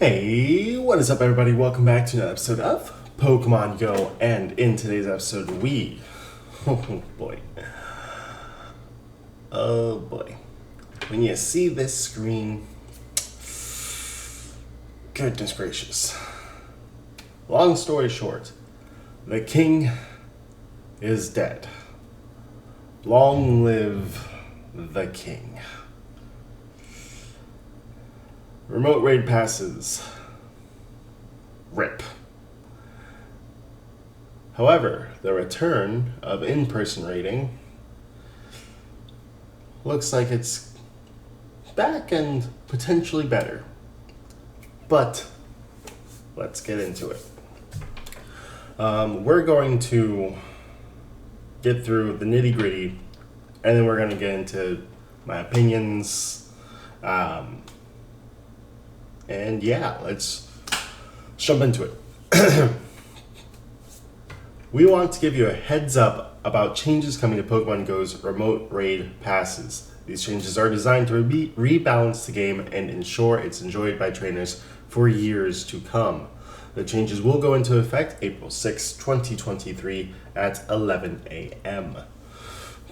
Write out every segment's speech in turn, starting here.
Hey, what is up everybody? Welcome back to another episode of Pokemon Go, and in today's episode oh boy, when you see this screen, goodness gracious. Long story short, the king is dead. Long live the king. Remote raid passes. RIP. However, the return of in-person raiding looks like it's back and potentially better. But let's get into it. We're going to get through the nitty-gritty, and then we're going to get into my opinions. And yeah, let's jump into it. We want to give you a heads up about changes coming to Pokemon Go's remote raid passes. These changes are designed to rebalance the game and ensure it's enjoyed by trainers for years to come. The changes will go into effect April 6, 2023 at 11 a.m.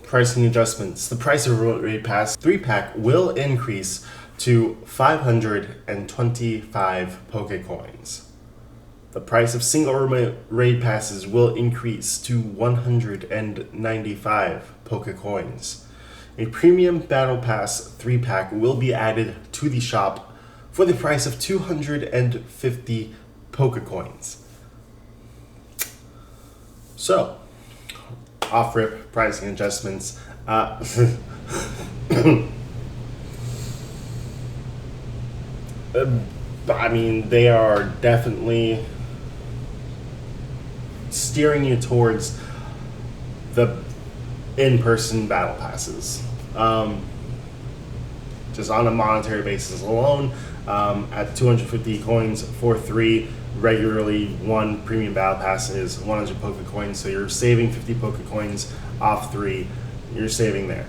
Pricing adjustments. The price of Remote Raid Pass 3-pack will increase to 525 Pokecoins. The price of single remote raid passes will increase to 195 Pokecoins. A premium battle pass 3-pack will be added to the shop for the price of 250 Pokecoins. So, off-rip pricing adjustments. I mean, they are definitely steering you towards the in-person battle passes. Just on a monetary basis alone, at 250 coins for 3, regularly 1 premium battle pass is 100 Pokecoins, so you're saving 50 Pokecoins off 3. You're saving there.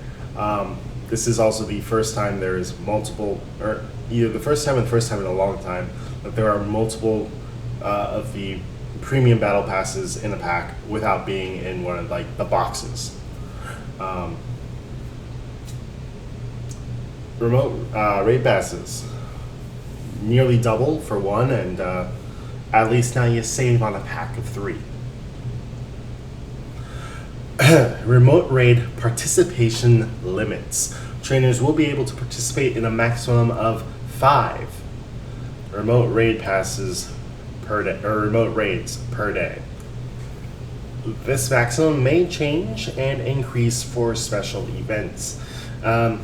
This is also the first time there is multiple, or either the first time and the first time in a long time, that there are multiple of the premium battle passes in a pack without being in one of the boxes. Remote raid passes nearly double for 1, and at least now you save on a pack of 3. Remote raid participation limits. Trainers will be able to participate in a maximum of 5 remote raid passes per day, or remote raids per day. This maximum may change and increase for special events. Right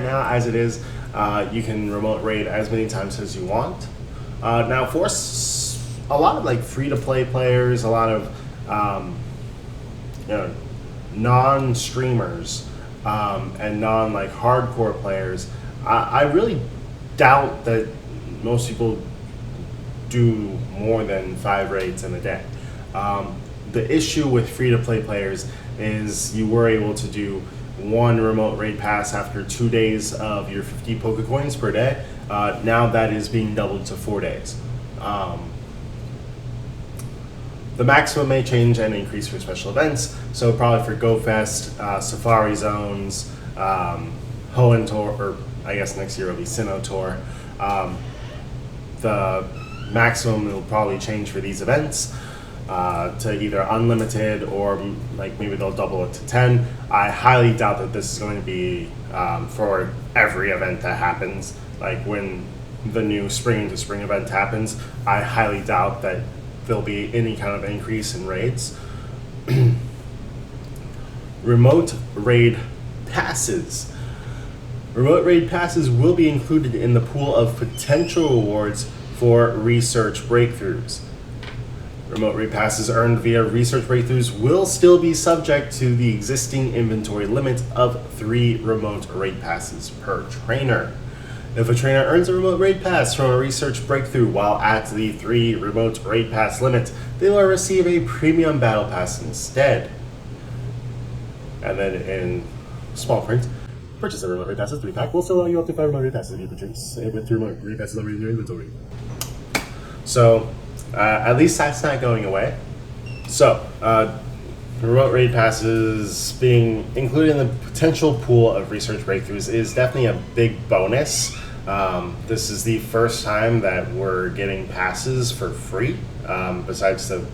now as it is, you can remote raid as many times as you want. Now for a lot of free-to-play players, a lot of non-streamers and hardcore players, I really doubt that most people do more than 5 raids in a day. The issue with free-to-play players is you were able to do 1 remote raid pass after 2 days of your 50 Pokecoins per day. Now that is being doubled to 4 days. The maximum may change and increase for special events, so probably for GoFest, Safari Zones, Hoenn Tour, or I guess next year will be Sinnoh Tour. The maximum will probably change for these events to either unlimited or maybe they'll double it to 10. I highly doubt that this is going to be for every event that happens. Like when the new Spring into Spring event happens, I highly doubt that there'll be any kind of increase in raids. Remote raid passes. Remote raid passes will be included in the pool of potential rewards for research breakthroughs. Remote raid passes earned via research breakthroughs will still be subject to the existing inventory limit of 3 remote raid passes per trainer. If a trainer earns a remote raid pass from a research breakthrough while at the 3 remote raid pass limit, they will receive a premium battle pass instead. And then in small print, Purchase a remote raid passes 3-pack. We'll still allow you up to 5 remote raid passes if you purchase it with 3 remote raid passes already in your inventory. So, at least that's not going away. So, remote raid passes being included in the potential pool of research breakthroughs is definitely a big bonus. This is the first time that we're getting passes for free, besides the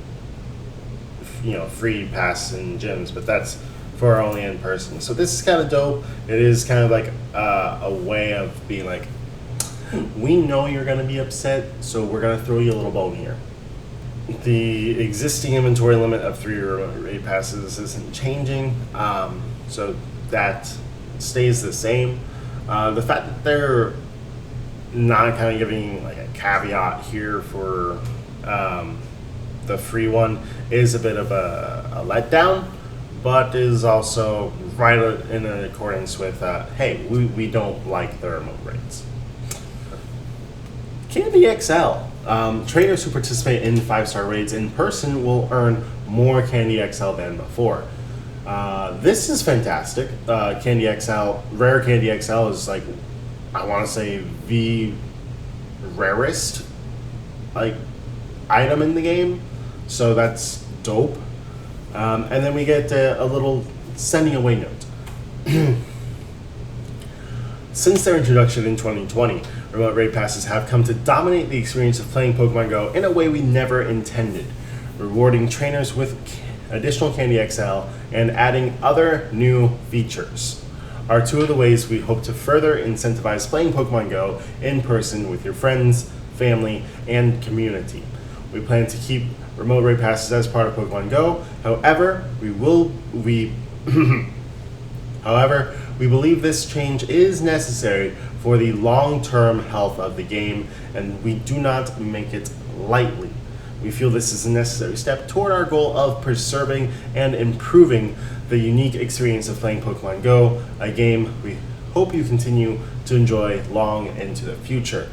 free pass in gyms, but that's for only in person. So this is kind of dope. It is kind of like a way of being like, we know you're going to be upset, so we're going to throw you a little bone here. The existing inventory limit of 3 remote raid passes isn't changing, so that stays the same. The fact that they're not kind of giving like a caveat here for the free one is a bit of a letdown, but is also right in accordance with, hey, we don't like the remote raids. Candy XL. Trainers who participate in 5-star raids in person will earn more Candy XL than before. This is fantastic. Candy XL, rare Candy XL is like, I want to say the rarest item in the game, so that's dope. And then we get a little sending away note. Since their introduction in 2020, remote raid passes have come to dominate the experience of playing Pokemon Go in a way we never intended, rewarding trainers with additional Candy XL and adding other new features are two of the ways we hope to further incentivize playing Pokemon Go in person with your friends, family, and community. We plan to keep remote raid passes as part of Pokemon Go. However, we believe this change is necessary for the long-term health of the game, and we do not make it lightly. We feel this is a necessary step toward our goal of preserving and improving the unique experience of playing Pokemon Go, a game we hope you continue to enjoy long into the future.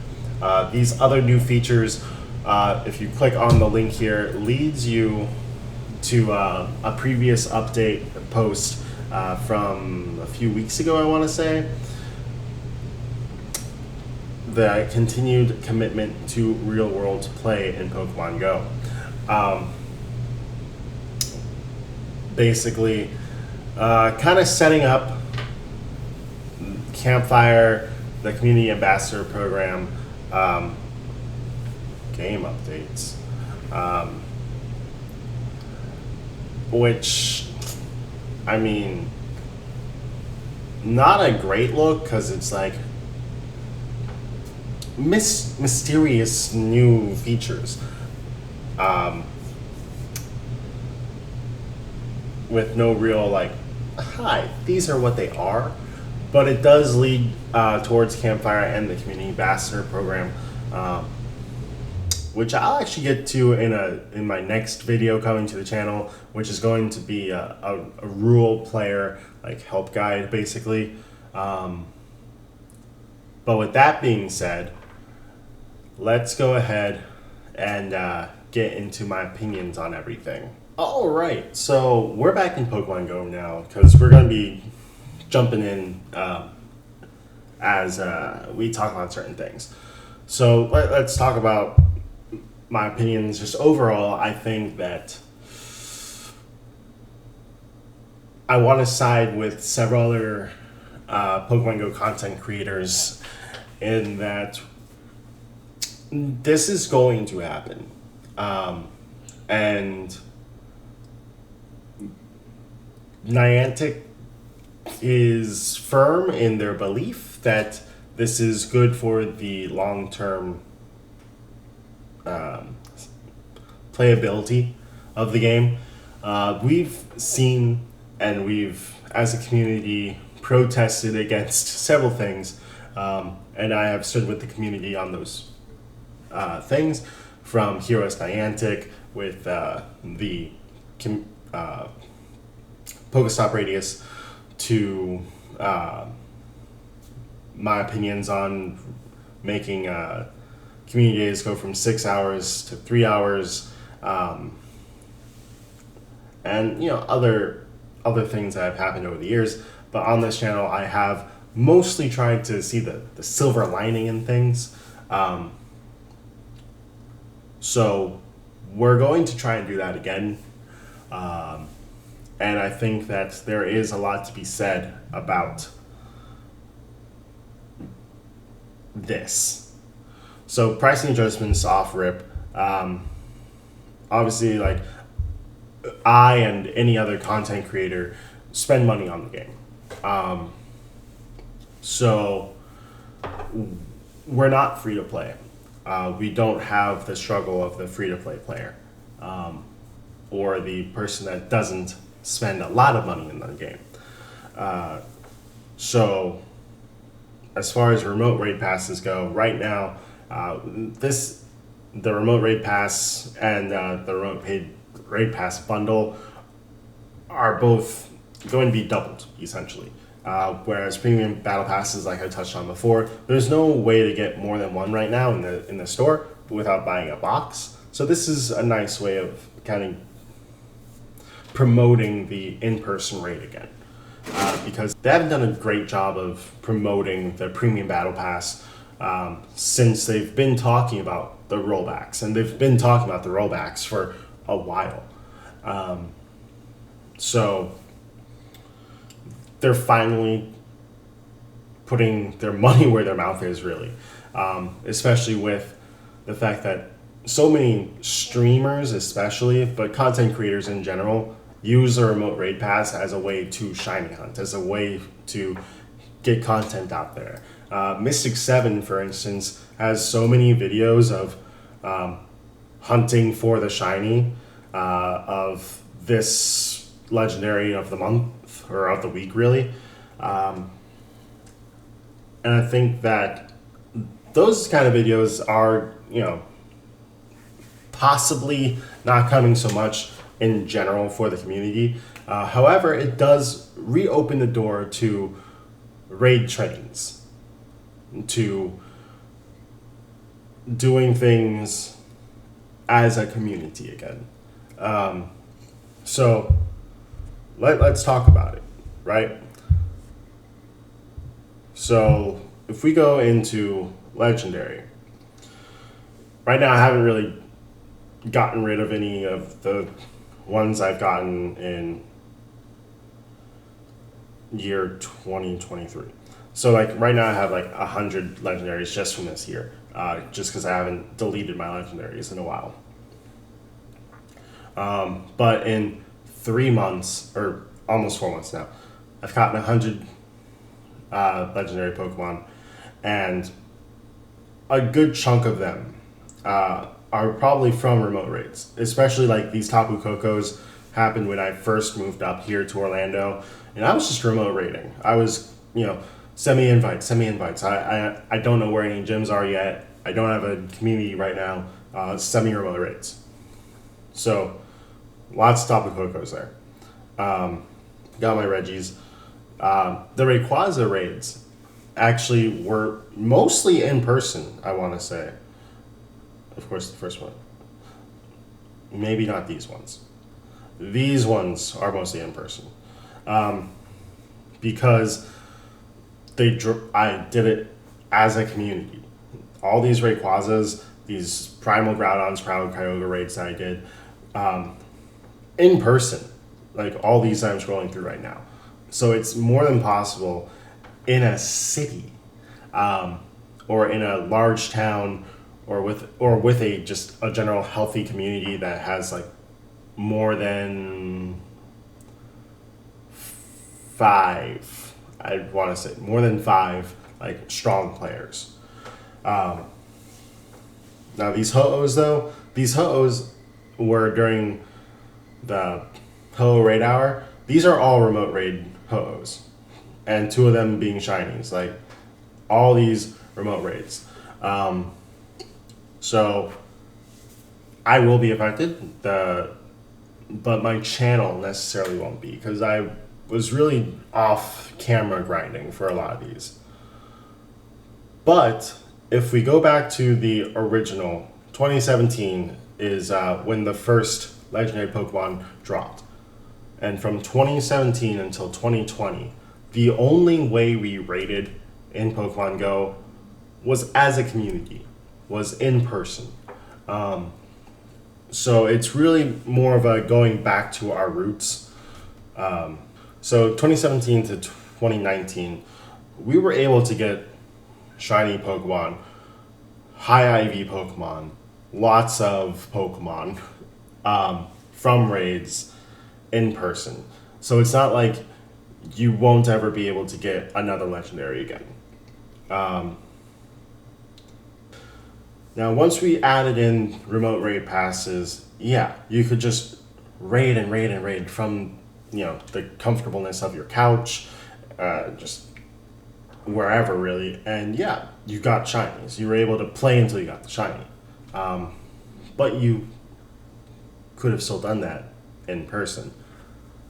These other new features, if you click on the link here, leads you to a previous update post from a few weeks ago, I want to say. The continued commitment to real-world play in Pokemon Go. Basically, kind of setting up Campfire, the Community Ambassador Program, game updates, which, I mean, not a great look, because it's like mysterious new features, with no real like, hi, these are what they are, but it does lead towards Campfire and the Community Ambassador Program, which I'll actually get to in my next video coming to the channel, which is going to be a rural player like help guide basically. But with that being said, let's go ahead and get into my opinions on everything. All right, so we're back in Pokemon Go now because we're going to be jumping in as we talk about certain things. So let's talk about my opinions. Just overall, I think that I want to side with several other Pokemon Go content creators in that this is going to happen. And Niantic is firm in their belief that this is good for the long-term playability of the game. We've seen and we've, as a community, protested against several things, and I have stood with the community on those things, from Heroes Niantic with the Pokestop radius to my opinions on making community days go from 6 hours to 3 hours, and other things that have happened over the years. But on this channel, I have mostly trying to see the silver lining in things. So we're going to try and do that again. And I think that there is a lot to be said about this. So pricing adjustments off rip. Obviously, like, I and any other content creator spend money on the game. So we're not free to play. We don't have the struggle of the free to play player, or the person that doesn't spend a lot of money in the game. So as far as remote raid passes go, right now, the remote raid pass and the remote paid raid pass bundle are both going to be doubled, essentially. Whereas premium battle passes, like I touched on before, there's no way to get more than one right now in the store without buying a box. So this is a nice way of kind of promoting the in-person raid again, because they haven't done a great job of promoting the premium battle pass since they've been talking about the rollbacks, and they've been talking about the rollbacks for a while. So they're finally putting their money where their mouth is, really, especially with the fact that so many streamers, especially, but content creators in general, use the remote raid pass as a way to shiny hunt, as a way to get content out there. Mystic 7, for instance, has so many videos of hunting for the shiny of this legendary of the month, or of the week, really. And I think that those kind of videos are, possibly not coming so much in general for the community. However, it does reopen the door to raid trains, to doing things as a community again. So let's talk about it, right? So if we go into Legendary, right now I haven't really gotten rid of any of the ones I've gotten in year 2023. So like right now I have like 100 legendaries just from this year, just because I haven't deleted my legendaries in a while. But in 3 months, or almost 4 months now, I've gotten 100 legendary Pokemon, and a good chunk of them are probably from remote raids, especially like these Tapu Kokos happened when I first moved up here to Orlando, and I was just remote raiding. I was, send me invites. I don't know where any gyms are yet. I don't have a community right now. Send me remote raids. So lots of Tapu Kokos there. Got my Reggies. The Rayquaza raids actually were mostly in person, I want to say. Of course, the first one. Maybe not these ones. These ones are mostly in person. Because I did it as a community. All these Rayquazas, these Primal Groudons, Primal Kyogre raids that I did, in person, like all these I'm scrolling through right now. So it's more than possible in a city, or in a large town, or with a just a general healthy community that has like more than 5, I want to say more than 5 like strong players. Now these Ho-Ohs were during the Ho-Oh raid hour. These are all remote raid Ho-Ohs, and 2 of them being shinies. Like all these remote raids. So I will be affected, but my channel necessarily won't be, because I was really off camera grinding for a lot of these. But if we go back to the original, 2017 is when the first legendary Pokemon dropped. And from 2017 until 2020, the only way we rated in Pokemon Go was as a community, was in person. So it's really more of a going back to our roots. So 2017 to 2019, we were able to get shiny Pokemon, high IV Pokemon, lots of Pokemon from raids in person. So it's not like you won't ever be able to get another legendary again. Now, once we added in remote raid passes, yeah, you could just raid and raid and raid from, the comfortableness of your couch, just wherever really. And yeah, you got shinies. You were able to play until you got the shiny. But you could have still done that in person.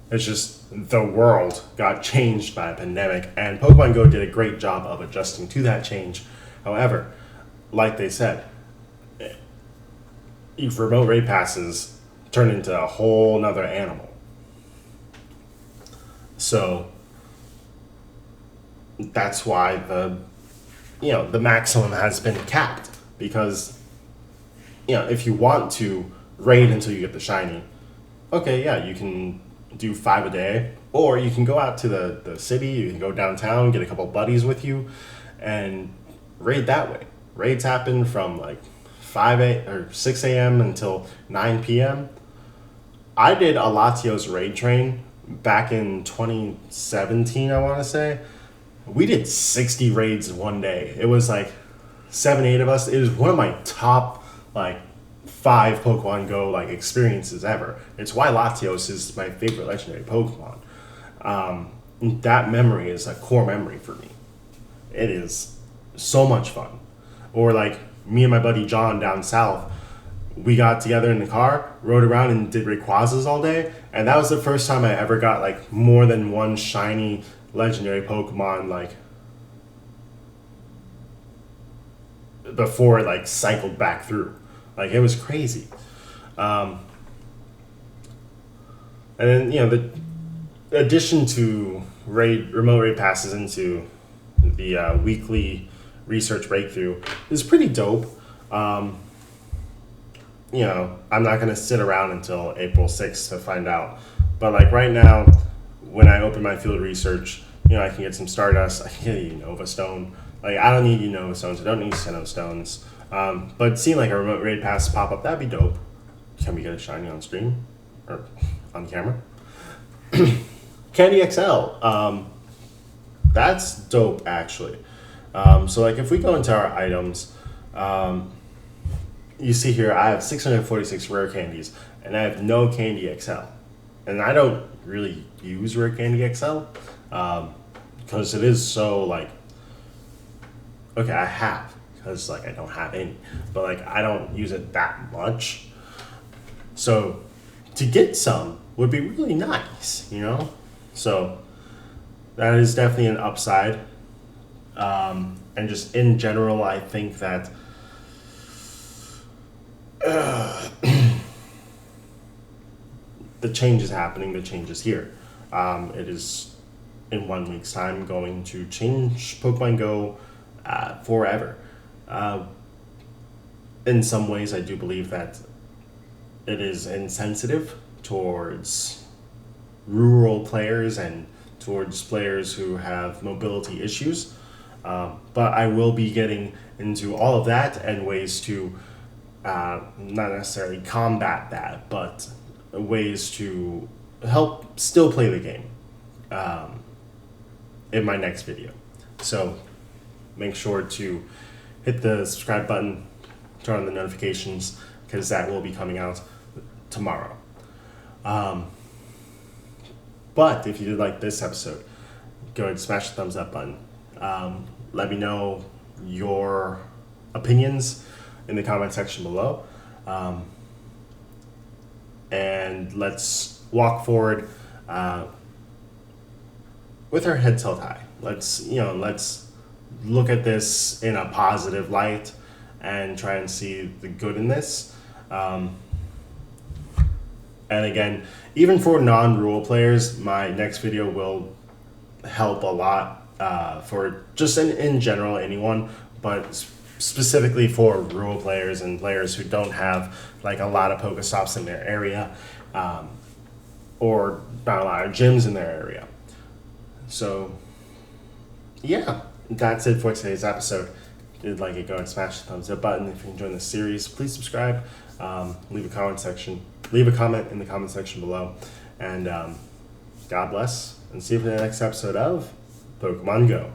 It's just the world got changed by a pandemic, and Pokemon Go did a great job of adjusting to that change. However, like they said, remote raid passes turn into a whole nother animal. So that's why the maximum has been capped, because if you want to raid until you get the shiny, okay, yeah, you can do 5 a day, or you can go out to the city, you can go downtown, get a couple buddies with you, and raid that way. Raids happen from like 6 a.m. until 9 p.m. I did a Latios raid train back in 2017, I want to say. We did 60 raids in one day. It was like 7-8 of us. It was one of my top 5 Pokemon Go experiences ever. It's why Latios is my favorite legendary Pokemon. That memory is a core memory for me. It is so much fun. Or me and my buddy John down south, we got together in the car, rode around and did Rayquazas all day, and that was the first time I ever got more than one shiny legendary Pokemon before it cycled back through. It was crazy. And then the addition to remote raid passes into the weekly research breakthrough is pretty dope. I'm not going to sit around until April 6th to find out. But right now, when I open my field research, I can get some Stardust, I can get a Unova Stone. I don't need Unova Stones, I don't need Sinnoh Stones. But seeing a remote raid pass pop up, that'd be dope. Can we get a shiny on stream? Or on camera? Candy XL. That's dope, actually. So if we go into our items, you see here I have 646 rare candies, and I have no Candy XL. And I don't really use rare Candy XL, because it is so okay, I have, because I don't have any, but I don't use it that much. So to get some would be really nice, So that is definitely an upside. And just in general, I think that the change is happening, the change is here. It is, in 1 week's time, going to change Pokemon Go forever. In some ways, I do believe that it is insensitive towards rural players and towards players who have mobility issues. But I will be getting into all of that and ways to not necessarily combat that, but ways to help still play the game in my next video. So make sure to hit the subscribe button, turn on the notifications, because that will be coming out tomorrow. But if you did like this episode, go ahead and smash the thumbs up button. Let me know your opinions in the comment section below. And let's walk forward with our heads held high. Let's look at this in a positive light and try and see the good in this. And again, even for non-rural players, my next video will help a lot for just in general anyone, but specifically for rural players and players who don't have like a lot of Pokestops in their area, or not a lot of gyms in their area. So yeah, that's it for today's episode. If you did like it, go and smash the thumbs up button. If you're enjoying the series, please subscribe. Leave a comment in the comment section below, and God bless, and see you for the next episode of Pokemon Go.